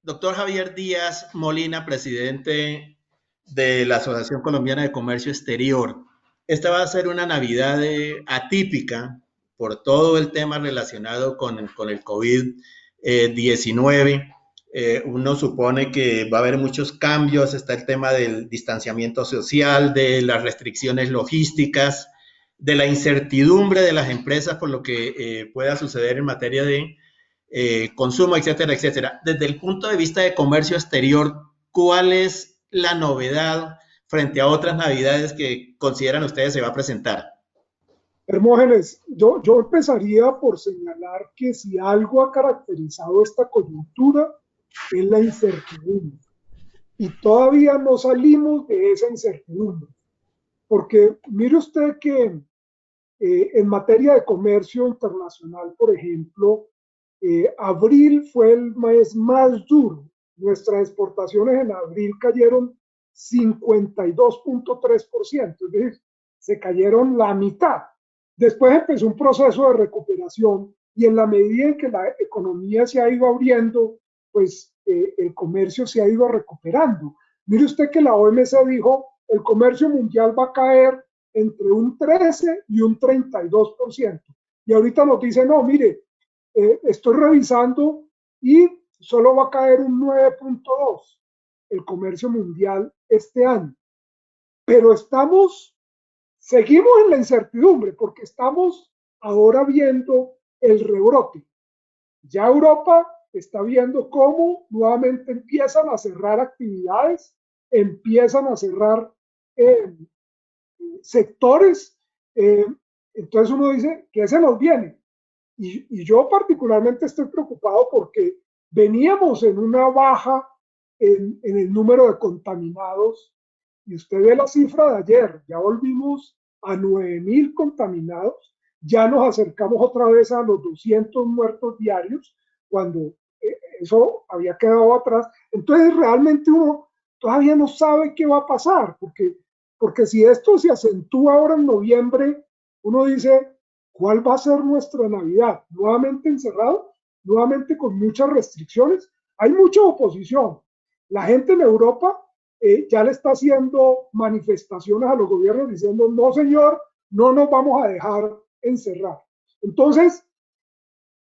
Doctor Javier Díaz Molina, presidente de la Asociación Colombiana de Comercio Exterior. Esta va a ser una Navidad atípica por todo el tema relacionado con el COVID-19. Uno supone que va a haber muchos cambios, está el tema del distanciamiento social, de las restricciones logísticas, de la incertidumbre de las empresas por lo que pueda suceder en materia de consumo, etcétera, etcétera. Desde el punto de vista de comercio exterior, ¿cuál es la novedad frente a otras navidades que consideran ustedes se va a presentar? Hermógenes, yo empezaría por señalar que si algo ha caracterizado esta coyuntura es la incertidumbre. Y todavía no salimos de esa incertidumbre. Porque mire usted que en materia de comercio internacional, por ejemplo, abril fue el mes más duro. Nuestras exportaciones en abril cayeron 52.3%, es decir, se cayeron la mitad. Después empezó un proceso de recuperación y en la medida en que la economía se ha ido abriendo, pues el comercio se ha ido recuperando. Mire usted que la OMC dijo, el comercio mundial va a caer entre un 13 y un 32%. Y ahorita nos dice, no, mire, estoy revisando y solo va a caer un 9.2 el comercio mundial este año. Pero seguimos en la incertidumbre porque estamos ahora viendo el rebrote. Ya Europa está viendo cómo nuevamente empiezan a cerrar actividades, empiezan a cerrar eh, sectores. Eh, entonces uno dice, ¿qué se nos viene? Y yo particularmente estoy preocupado porque veníamos en una baja en el número de contaminados y usted ve la cifra de ayer, ya volvimos a 9.000 contaminados, ya nos acercamos otra vez a los 200 muertos diarios cuando eso había quedado atrás. Entonces realmente uno todavía no sabe qué va a pasar, porque si esto se acentúa ahora en noviembre, uno dice, ¿cuál va a ser nuestra Navidad? ¿Nuevamente encerrado? ¿Nuevamente con muchas restricciones? Hay mucha oposición. La gente en Europa ya le está haciendo manifestaciones a los gobiernos diciendo, no señor, no nos vamos a dejar encerrar. Entonces,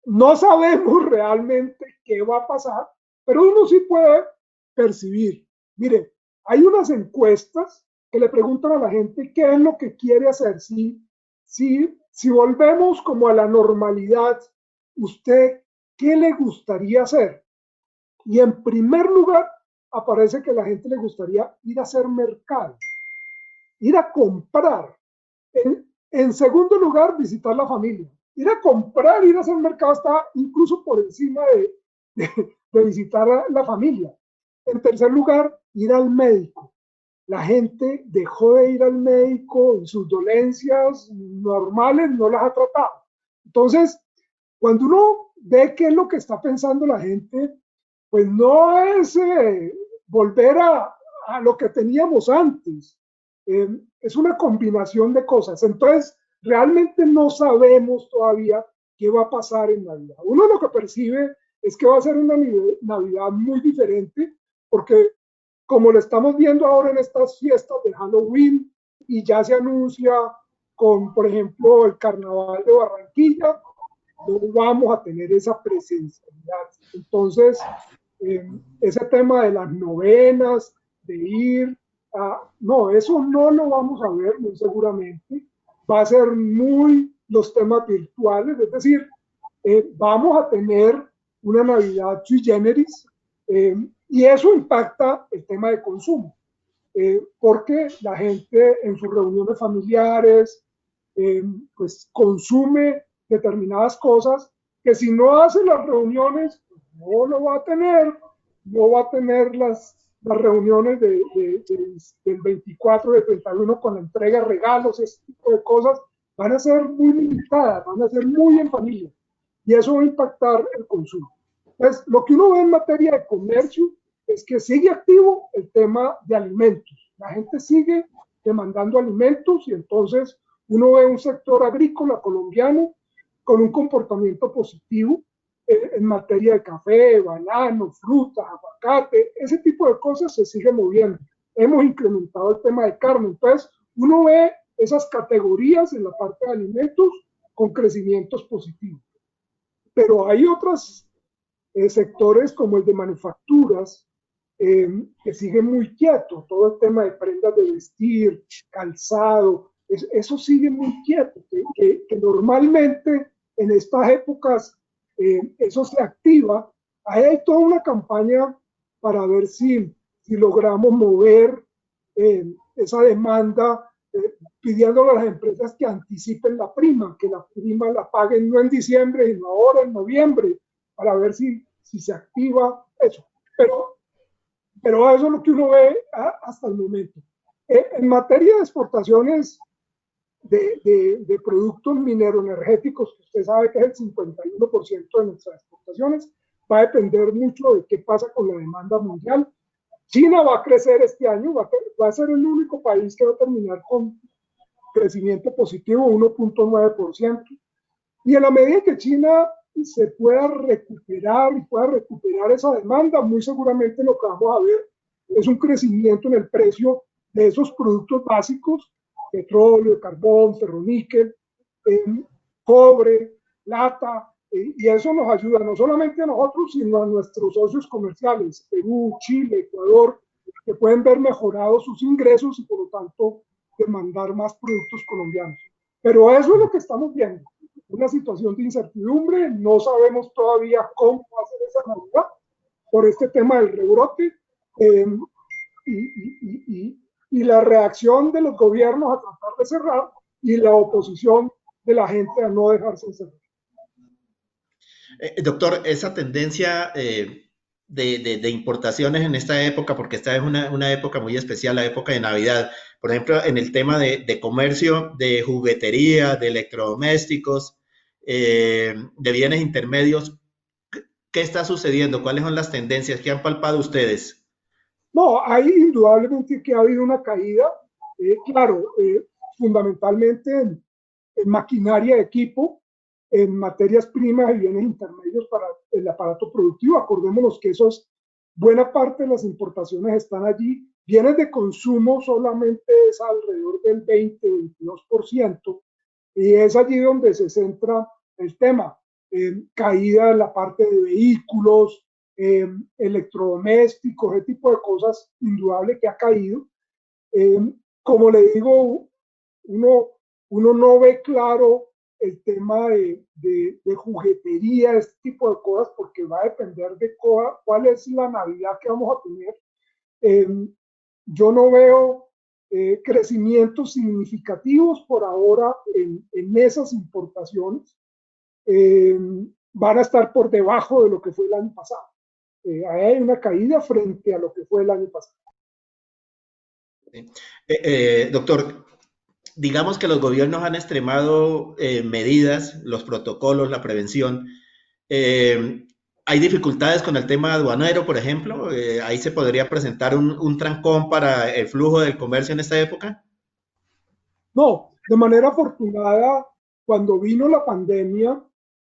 no sabemos realmente qué va a pasar, pero uno sí puede percibir. Mire, hay unas encuestas que le preguntan a la gente qué es lo que quiere hacer. Si volvemos como a la normalidad, ¿usted qué le gustaría hacer? Y en primer lugar, aparece que a la gente le gustaría ir a hacer mercado, ir a comprar. En segundo lugar, visitar la familia. Ir a comprar, ir a hacer mercado está incluso por encima de visitar a la familia. En tercer lugar, ir al médico. La gente dejó de ir al médico y sus dolencias normales no las ha tratado. Entonces, cuando uno ve qué es lo que está pensando la gente, pues no es volver a lo que teníamos antes. Es una combinación de cosas. Entonces, realmente no sabemos todavía qué va a pasar en Navidad. Uno lo que percibe es que va a ser una Navidad muy diferente, porque como lo estamos viendo ahora en estas fiestas de Halloween, y ya se anuncia con, por ejemplo, el Carnaval de Barranquilla, no vamos a tener esa presencialidad. Entonces, ese tema de las novenas, de ir no, eso no lo vamos a ver muy seguramente. Va a ser muy los temas virtuales, es decir, vamos a tener una Navidad sui generis y eso impacta el tema de consumo, porque la gente en sus reuniones familiares pues consume determinadas cosas que si no hace las reuniones pues no lo va a tener, no va a tener las reuniones del 24, del 31 con la entrega de regalos, ese tipo de cosas, van a ser muy limitadas, van a ser muy en familia y eso va a impactar el consumo. Entonces, lo que uno ve en materia de comercio es que sigue activo el tema de alimentos. La gente sigue demandando alimentos y entonces uno ve un sector agrícola colombiano con un comportamiento positivo. en materia de café, banano, frutas, aguacate, ese tipo de cosas se sigue moviendo. Hemos incrementado el tema de carne. Entonces, uno ve esas categorías en la parte de alimentos con crecimientos positivos. Pero hay otros sectores como el de manufacturas que sigue muy quieto. Todo el tema de prendas de vestir, calzado, eso sigue muy quieto, que normalmente en estas épocas eso se activa. Ahí hay toda una campaña para ver si logramos mover esa demanda, pidiéndole a las empresas que anticipen la prima, que la prima la paguen no en diciembre, sino ahora en noviembre, para ver si se activa eso. Pero eso es lo que uno ve hasta el momento. En materia de exportaciones de productos mineroenergéticos, que usted sabe que es el 51% de nuestras exportaciones, va a depender mucho de qué pasa con la demanda mundial. China va a crecer este año, va a ser el único país que va a terminar con crecimiento positivo, 1.9%. Y en la medida que China se pueda recuperar y pueda recuperar esa demanda, muy seguramente lo que vamos a ver es un crecimiento en el precio de esos productos básicos, petróleo, carbón, ferroníquel, cobre, plata, y eso nos ayuda no solamente a nosotros, sino a nuestros socios comerciales, Perú, Chile, Ecuador, que pueden ver mejorados sus ingresos y por lo tanto demandar más productos colombianos. Pero eso es lo que estamos viendo, una situación de incertidumbre, no sabemos todavía cómo va a ser esa Navidad por este tema del rebrote y la reacción de los gobiernos a tratar de cerrar y la oposición de la gente a no dejarse encerrar. Doctor, esa tendencia de importaciones en esta época, porque esta es una época muy especial, la época de Navidad, por ejemplo, en el tema de comercio, de juguetería, de electrodomésticos, de bienes intermedios, ¿qué está sucediendo? ¿Cuáles son las tendencias que han palpado ustedes? No, hay indudablemente que ha habido una caída, claro, fundamentalmente en maquinaria de equipo, en materias primas y bienes intermedios para el aparato productivo. Acordémonos que eso es, buena parte de las importaciones están allí. Bienes de consumo solamente es alrededor del 20-22%, y es allí donde se centra el tema. Caída en la parte de vehículos, electrodomésticos, ese tipo de cosas, indudable que ha caído. Como le digo, uno no ve claro el tema de juguetería, este tipo de cosas, porque va a depender de cuál es la Navidad que vamos a tener. Yo no veo crecimientos significativos por ahora en esas importaciones. Van a estar por debajo de lo que fue el año pasado. Hay una caída frente a lo que fue el año pasado. Doctor, digamos que los gobiernos han extremado medidas, los protocolos, la prevención. ¿Hay dificultades con el tema aduanero, por ejemplo? ¿Ahí se podría presentar un trancón para el flujo del comercio en esta época? No, de manera afortunada, cuando vino la pandemia,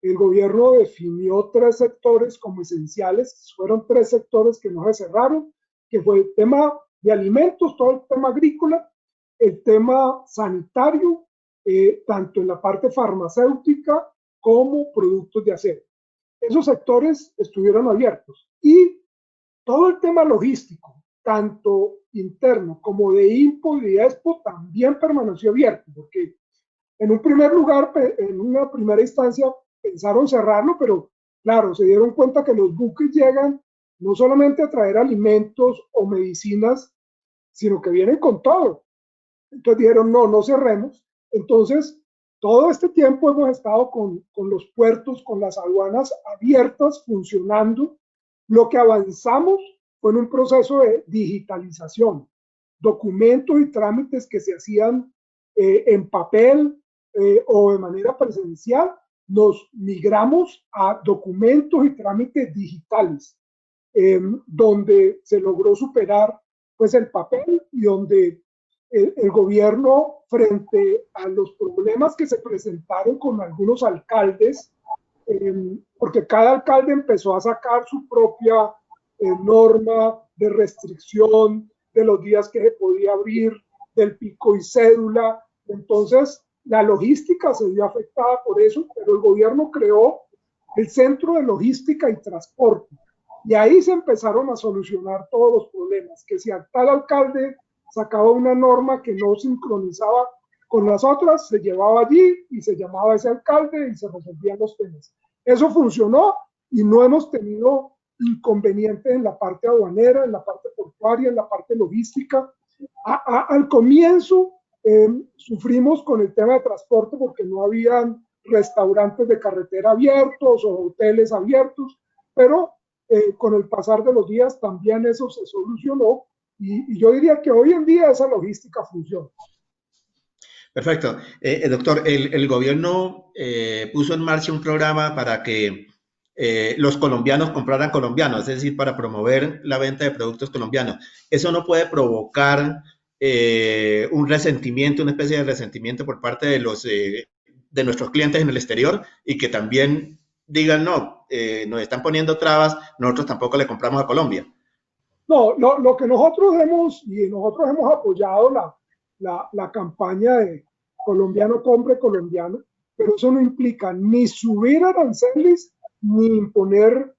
el gobierno definió 3 sectores como esenciales. Fueron 3 sectores que no se cerraron, que fue el tema de alimentos, todo el tema agrícola, el tema sanitario, tanto en la parte farmacéutica como productos de acero. Esos sectores estuvieron abiertos y todo el tema logístico, tanto interno como de INPO y de EXPO, también permaneció abierto, porque en un primer lugar, en una primera instancia, pensaron cerrarlo, pero claro, se dieron cuenta que los buques llegan no solamente a traer alimentos o medicinas, sino que vienen con todo. Entonces dijeron, no cerremos. Entonces, todo este tiempo hemos estado con los puertos, con las aduanas abiertas, funcionando. Lo que avanzamos fue en un proceso de digitalización. Documentos y trámites que se hacían en papel o de manera presencial, nos migramos a documentos y trámites digitales, donde se logró superar pues el papel y donde el gobierno, frente a los problemas que se presentaron con algunos alcaldes porque cada alcalde empezó a sacar su propia norma de restricción de los días que se podía abrir, del pico y cédula. Entonces, la logística se vio afectada por eso, pero el gobierno creó el Centro de Logística y Transporte. Y ahí se empezaron a solucionar todos los problemas, que si al tal alcalde sacaba una norma que no sincronizaba con las otras, se llevaba allí y se llamaba a ese alcalde y se resolvían los temas. Eso funcionó y no hemos tenido inconvenientes en la parte aduanera, en la parte portuaria, en la parte logística. Al comienzo sufrimos con el tema de transporte porque no habían restaurantes de carretera abiertos o hoteles abiertos, pero con el pasar de los días también eso se solucionó y yo diría que hoy en día esa logística funciona. Perfecto. Doctor, el gobierno puso en marcha un programa para que los colombianos compraran colombianos, es decir, para promover la venta de productos colombianos. Eso no puede provocar un resentimiento, una especie de resentimiento por parte de nuestros clientes en el exterior y que también digan, no, nos están poniendo trabas, nosotros tampoco le compramos a Colombia. No, lo que nosotros hemos apoyado la campaña de colombiano compre colombiano, pero eso no implica ni subir aranceles ni imponer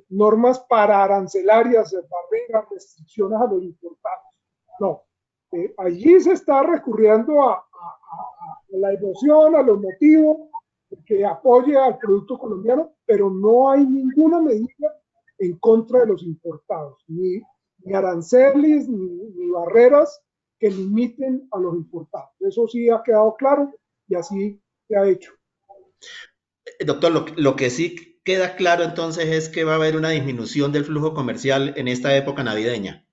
normas para arancelarias, barreras, restricciones a los importados. No, allí se está recurriendo a la emoción, a los motivos que apoye al producto colombiano, pero no hay ninguna medida en contra de los importados, ni aranceles, ni barreras que limiten a los importados. Eso sí ha quedado claro y así se ha hecho. Doctor, lo que sí queda claro entonces es que va a haber una disminución del flujo comercial en esta época navideña.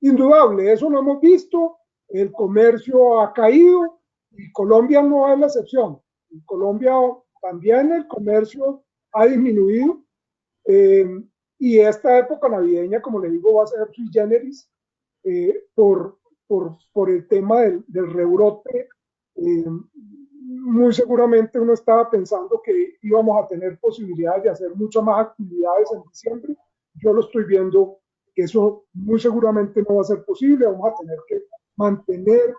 Indudable, eso lo hemos visto, el comercio ha caído y Colombia no es la excepción. En Colombia también el comercio ha disminuido y esta época navideña, como le digo, va a ser sui generis por el tema del rebrote. Muy seguramente uno estaba pensando que íbamos a tener posibilidades de hacer muchas más actividades en diciembre. Yo lo estoy viendo que eso muy seguramente no va a ser posible. Vamos a tener que mantener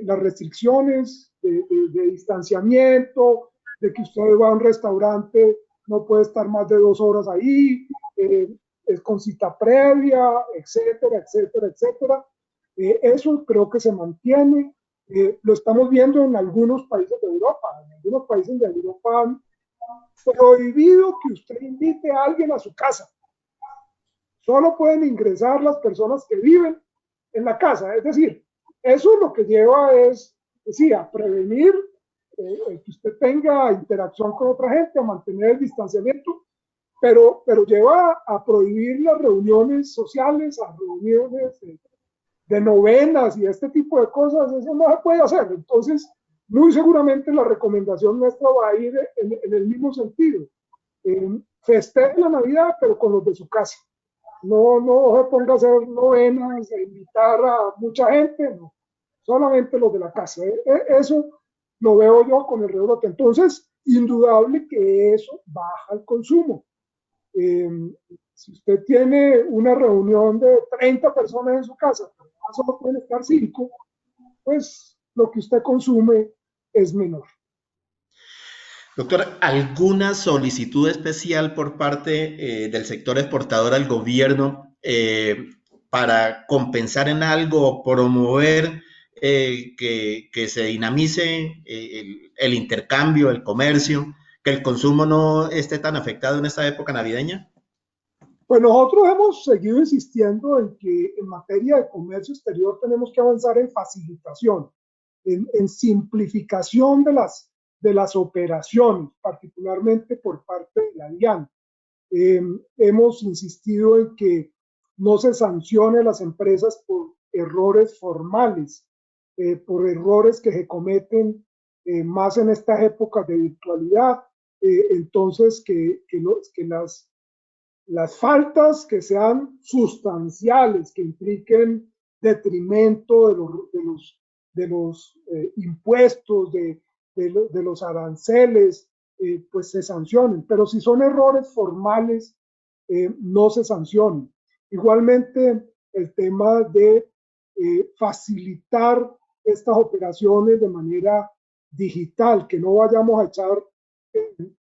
las restricciones de distanciamiento, de que usted va a un restaurante, no puede estar más de 2 horas ahí, es con cita previa, etcétera, etcétera, etcétera. Eso creo que se mantiene. Lo estamos viendo en algunos países de Europa. En algunos países de Europa han prohibido que usted invite a alguien a su casa. Solo pueden ingresar las personas que viven en la casa. Es decir, eso lo que lleva es sí, a prevenir que usted tenga interacción con otra gente, a mantener el distanciamiento, pero lleva a prohibir las reuniones sociales, a reuniones de novenas y este tipo de cosas. Eso no se puede hacer. Entonces, muy seguramente la recomendación nuestra va a ir en el mismo sentido. Festeje la Navidad, pero con los de su casa. No se ponga a hacer novenas, a invitar a mucha gente, no. Solamente los de la casa. Eso lo veo yo con el rebrote. Entonces, indudable que eso baja el consumo. Si usted tiene una reunión de 30 personas en su casa, pero solo pueden estar 5, pues lo que usted consume es menor. Doctor, ¿alguna solicitud especial por parte del sector exportador al gobierno para compensar en algo o promover que se dinamice el intercambio, el comercio, que el consumo no esté tan afectado en esta época navideña? Pues nosotros hemos seguido insistiendo en que en materia de comercio exterior tenemos que avanzar en facilitación, en simplificación de las operaciones, particularmente por parte de la DIAN. Hemos insistido en que no se sancione a las empresas por errores formales, por errores que se cometen más en estas épocas de virtualidad. Entonces, que las faltas que sean sustanciales, que impliquen detrimento de los impuestos, de los aranceles, pues se sancionen, pero si son errores formales, no se sancionen. Igualmente, el tema de facilitar estas operaciones de manera digital, que no vayamos a echar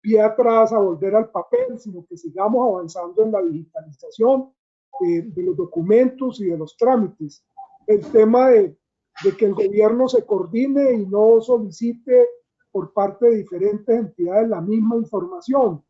pie atrás a volver al papel, sino que sigamos avanzando en la digitalización de los documentos y de los trámites. El tema de que el gobierno se coordine y no solicite por parte de diferentes entidades la misma información.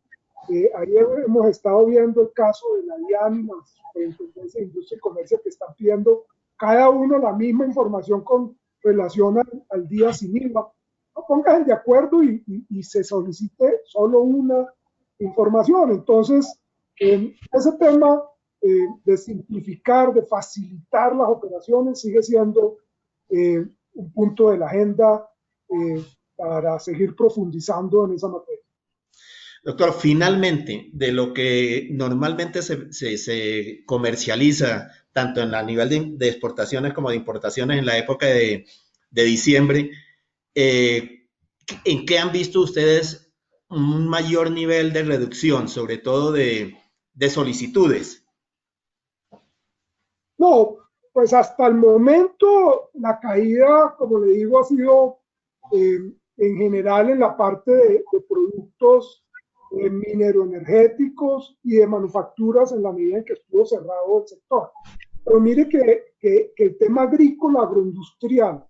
Ayer hemos estado viendo el caso de la DIAN y las superintendencias de Industria y Comercio que están pidiendo cada uno la misma información con relación al día sin IVA. No pongan de acuerdo y se solicite solo una información. Entonces, ese tema de simplificar, de facilitar las operaciones sigue siendo un punto de la agenda para seguir profundizando en esa materia. Doctor, finalmente, de lo que normalmente se comercializa, tanto en a nivel de exportaciones como de importaciones en la época de diciembre, ¿en qué han visto ustedes un mayor nivel de reducción, sobre todo de solicitudes? No, pues hasta el momento la caída, como le digo, ha sido en general en la parte de productos mineroenergéticos y de manufacturas en la medida en que estuvo cerrado el sector. Pero mire que el tema agrícola, agroindustrial,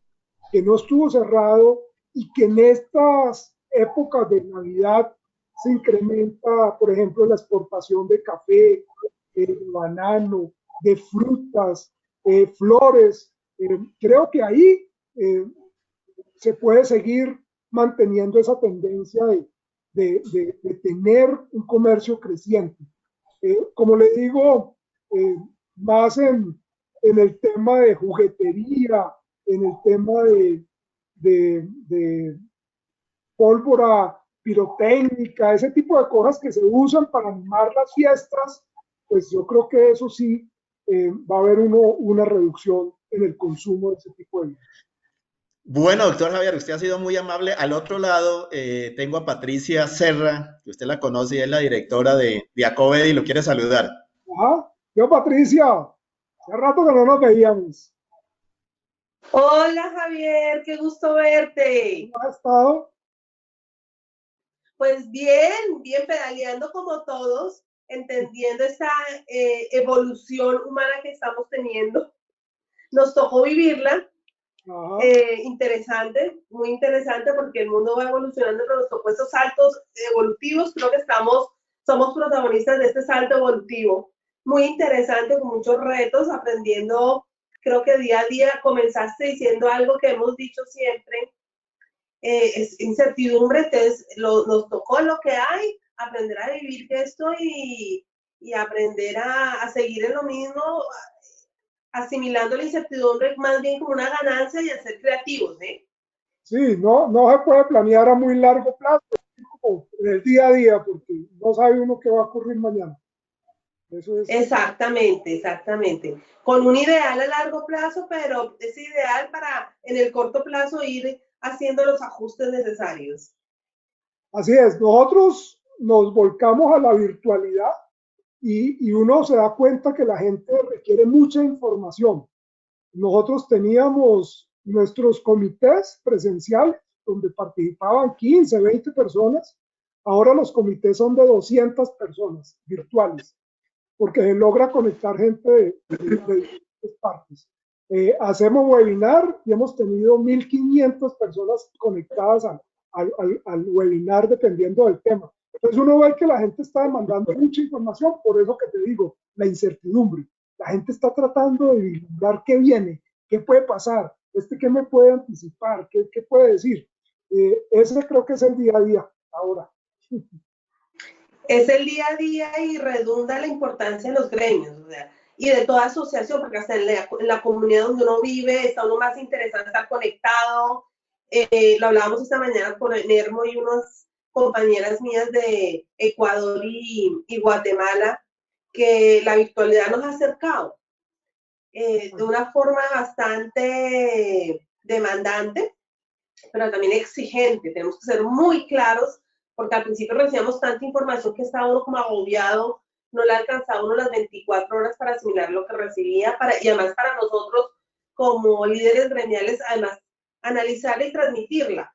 que no estuvo cerrado y que en estas épocas de Navidad se incrementa, por ejemplo, la exportación de café, de banano, de frutas, flores. Creo que ahí se puede seguir manteniendo esa tendencia de tener un comercio creciente. Como le digo, más en el tema de juguetería, en el tema de pólvora pirotécnica, ese tipo de cosas que se usan para animar las fiestas, pues yo creo que eso sí va a haber una reducción en el consumo de ese tipo de bienes. Bueno, doctor Javier, usted ha sido muy amable. Al otro lado tengo a Patricia Serra, que usted la conoce y es la directora de Acovedi y lo quiere saludar. Ajá. Yo, Patricia, hace rato que no nos veíamos. Hola Javier, qué gusto verte. ¿Cómo has estado? Pues bien, bien pedaleando como todos, entendiendo esta evolución humana que estamos teniendo. Nos tocó vivirla. Interesante, muy interesante porque el mundo va evolucionando, pero nos tocó estos saltos evolutivos. Creo que somos protagonistas de este salto evolutivo. Muy interesante, con muchos retos, aprendiendo. Creo que día a día comenzaste diciendo algo que hemos dicho siempre, es incertidumbre, entonces nos tocó lo que hay, aprender a vivir esto y aprender a seguir en lo mismo, asimilando la incertidumbre más bien como una ganancia y a ser creativos, ¿eh? Sí, no se puede planear a muy largo plazo, como en el día a día, porque no sabe uno qué va a ocurrir mañana. Eso es... Exactamente, exactamente. Con un ideal a largo plazo, pero es ideal para en el corto plazo ir haciendo los ajustes necesarios. Así es, nosotros nos volcamos a la virtualidad y uno se da cuenta que la gente requiere mucha información. Nosotros teníamos nuestros comités presenciales donde participaban 15, 20 personas. Ahora los comités son de 200 personas virtuales, porque se logra conectar gente de diferentes partes. Hacemos webinar y hemos tenido 1,500 personas conectadas al webinar dependiendo del tema. Entonces uno ve que la gente está demandando mucha información, por eso que te digo, la incertidumbre. La gente está tratando de vislumbrar qué viene, qué puede pasar, qué me puede anticipar, qué puede decir. Ese creo que es el día a día ahora. Es el día a día y redunda la importancia de los gremios, o sea, y de toda asociación, porque hasta en la comunidad donde uno vive está uno más interesado en estar conectado. Lo hablábamos esta mañana con Nermo y unas compañeras mías de Ecuador y Guatemala, que la virtualidad nos ha acercado de una forma bastante demandante, pero también exigente. Tenemos que ser muy claros porque al principio recibíamos tanta información que estaba uno como agobiado, no le alcanzaba uno las 24 horas para asimilar lo que recibía, y además para nosotros como líderes gremiales, además analizarla y transmitirla.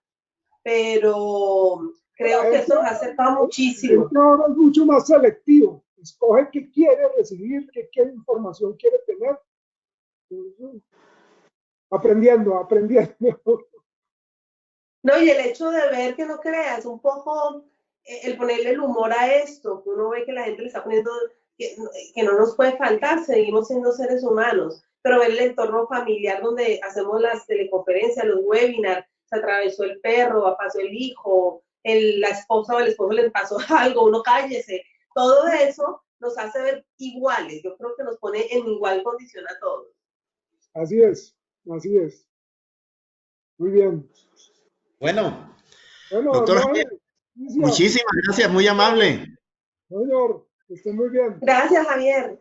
Pero creo que eso nos ha acercado muchísimo. Ahora es mucho más selectivo, escoge qué quiere recibir, qué información quiere tener. Aprendiendo. No, y el hecho de ver que no creas, un poco el ponerle el humor a esto, que uno ve que la gente le está poniendo, que no nos puede faltar, seguimos siendo seres humanos, pero ver el entorno familiar donde hacemos las teleconferencias, los webinars, se atravesó el perro, pasó el hijo, la esposa o el esposo les pasó algo, uno cállese, todo eso nos hace ver iguales, yo creo que nos pone en igual condición a todos. Así es. Muy bien. Bueno, doctor no, Javier, muchísimas gracias, muy amable. Señor, que esté muy bien. Gracias, Javier.